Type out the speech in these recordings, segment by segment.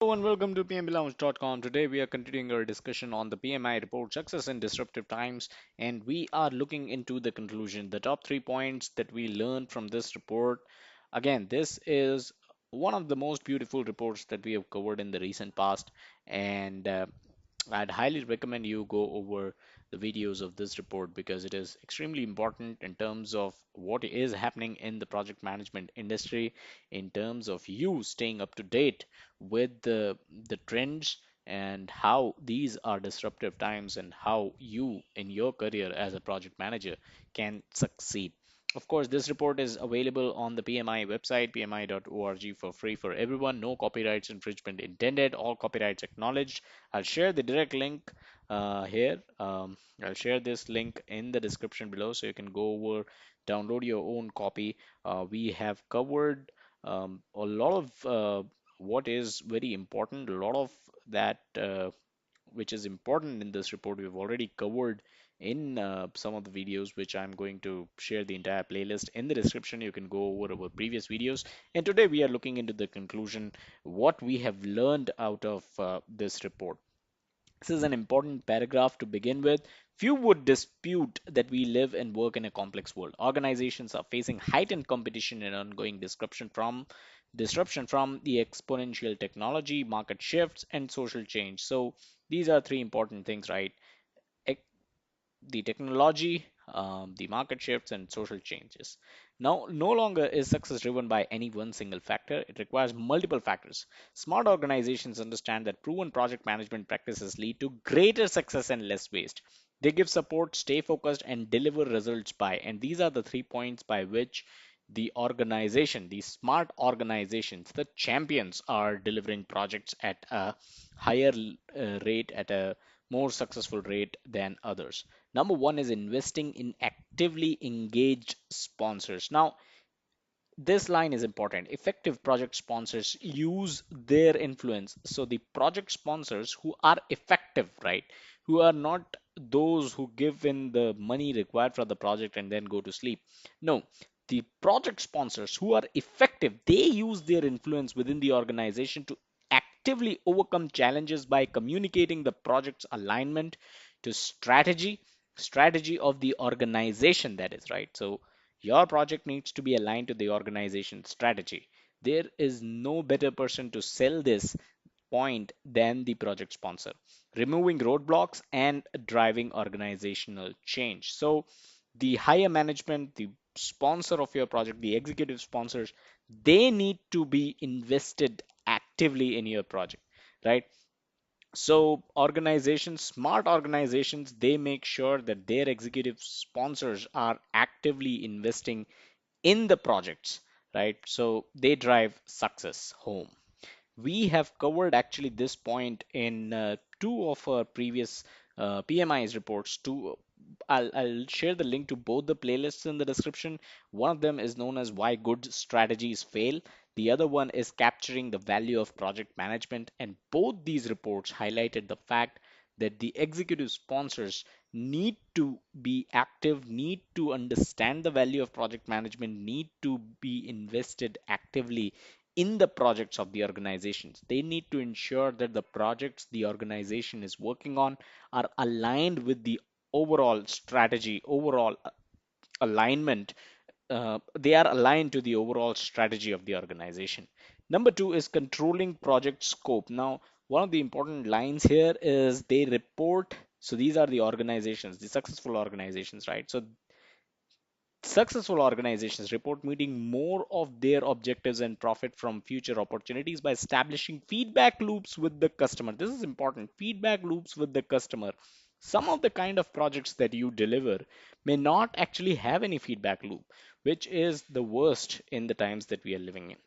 Hello and welcome to PMBLounge.com. Today we are continuing our discussion on the PMI report Success in Disruptive Times, and we are looking into the conclusion, the top 3 points that we learned from this report. Again, this is one of the most beautiful reports that we have covered in the recent past, and I'd highly recommend you go over the videos of this report because it is extremely important in terms of what is happening in the project management industry, in terms of you staying up to date with the trends and how these are disruptive times and how you in your career as a project manager can succeed. Of course, this report is available on the PMI website, pmi.org, for free for everyone. No copyrights infringement intended, all copyrights acknowledged. I'll share the direct link here. I'll share this link in the description below so you can go over, download your own copy. We have covered a lot of what is very important, a lot of that which is important in this report we've already covered in some of the videos, which I'm going to share the entire playlist in the description. You can go over our previous videos. And today we are looking into the conclusion, what we have learned out of this report. This is an important paragraph to begin with. Few would dispute that we live and work in a complex world. Organizations are facing heightened competition and ongoing disruption from the exponential technology, market shifts, and social change. So these are three important things, right? The technology, the market shifts, and social changes. Now, no longer is success driven by any one single factor. It requires multiple factors. Smart organizations understand that proven project management practices lead to greater success and less waste. They give support, stay focused, and deliver results by. And these are the 3 points by which the smart organizations, the champions, are delivering projects at a higher rate, at a more successful rate than others. Number one is investing in actively engaged sponsors. Now, this line is important. Effective project sponsors use their influence. So the project sponsors who are effective, right? Who are not those who give in the money required for the project and then go to sleep. No, the project sponsors who are effective, they use their influence within the organization to actively overcome challenges by communicating the project's alignment to strategy of the organization, that is right. So your project needs to be aligned to the organization strategy. There is no better person to sell this point than the project sponsor, removing roadblocks and driving organizational change. So, the higher management, the sponsor of your project, the executive sponsors, they need to be invested actively in your project, right? So organizations, smart organizations, they make sure that their executive sponsors are actively investing in the projects, right? So they drive success home. We have covered actually this point in two of our previous PMI's reports. I'll share the link to both the playlists in the description. One of them is known as Why Good Strategies Fail. The other one is Capturing the Value of Project Management. And both these reports highlighted the fact that the executive sponsors need to be active, need to understand the value of project management, need to be invested actively in the projects of the organizations. They need to ensure that the projects the organization is working on are aligned with the overall strategy, overall alignment. They are aligned to the overall strategy of the organization. Number two is controlling project scope. Now, one of the important lines here is they report. So these are the organizations, the successful organizations, right? So successful organizations report meeting more of their objectives and profit from future opportunities by establishing feedback loops with the customer. This is important. Feedback loops with the customer. Some of the kind of projects that you deliver may not actually have any feedback loop, which is the worst in the times that we are living in.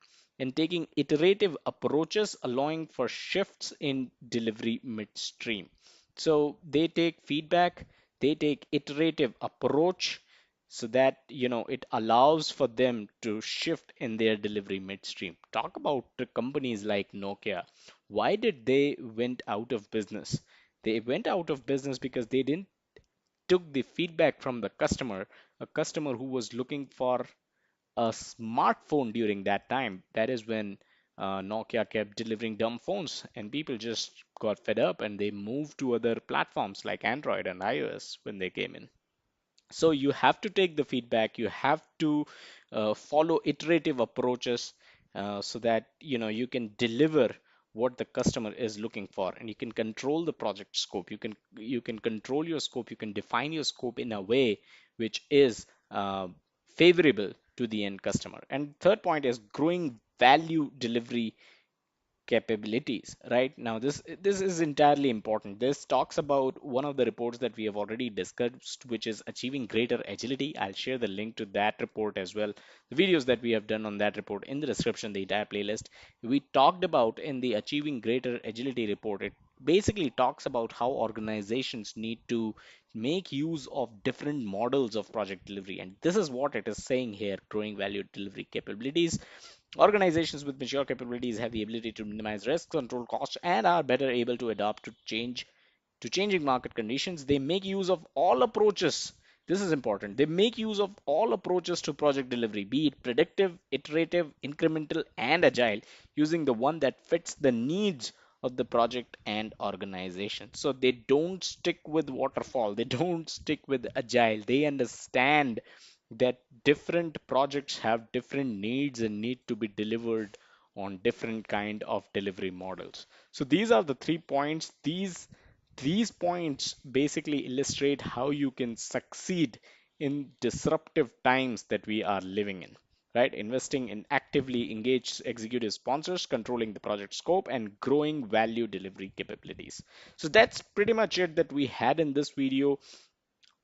And taking iterative approaches, allowing for shifts in delivery midstream. So they take feedback, they take iterative approach so that it allows for them to shift in their delivery midstream. Talk about the companies like Nokia. Why did they went out of business? They went out of business because they didn't took the feedback from the customer, a customer who was looking for a smartphone during that time. That is when Nokia kept delivering dumb phones, and people just got fed up and they moved to other platforms like Android and iOS when they came in. So you have to take the feedback, you have to follow iterative approaches so that you can deliver what the customer is looking for, and you can control the project scope. You can control your scope, you can define your scope in a way which is favorable to the end customer. And third point is growing value delivery capabilities. Right now, this is entirely important. This talks about one of the reports that we have already discussed, which is achieving greater agility. I'll share the link to that report as well, the videos that we have done on that report in the description, the entire playlist. We talked about in the achieving greater agility report, it basically talks about how organizations need to make use of different models of project delivery, and this is what it is saying here: growing value delivery capabilities. Organizations with mature capabilities have the ability to minimize risk, control costs, and are better able to adapt to changing market conditions. They make use of all approaches. This is important. They make use of all approaches to project delivery, be it predictive, iterative, incremental, and agile, using the one that fits the needs of the project and organization. So they don't stick with waterfall, they don't stick with agile. They understand that different projects have different needs and need to be delivered on different kind of delivery models. So these are the 3 points. These points basically illustrate how you can succeed in disruptive times that we are living in. Right? Investing in actively engaged executive sponsors, controlling the project scope, and growing value delivery capabilities. So that's pretty much it that we had in this video.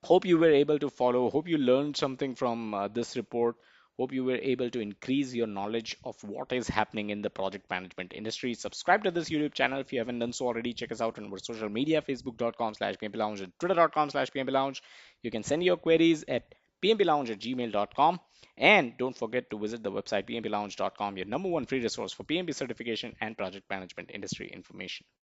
Hope you were able to follow. Hope you learned something from this report. Hope you were able to increase your knowledge of what is happening in the project management industry. Subscribe to this YouTube channel if you haven't done so already. Check us out on our social media: facebook.com/pmplounge and twitter.com/pmplounge. You can send your queries at pmplounge@gmail.com. And don't forget to visit the website pmplounge.com, your number one free resource for PMP certification and project management industry information.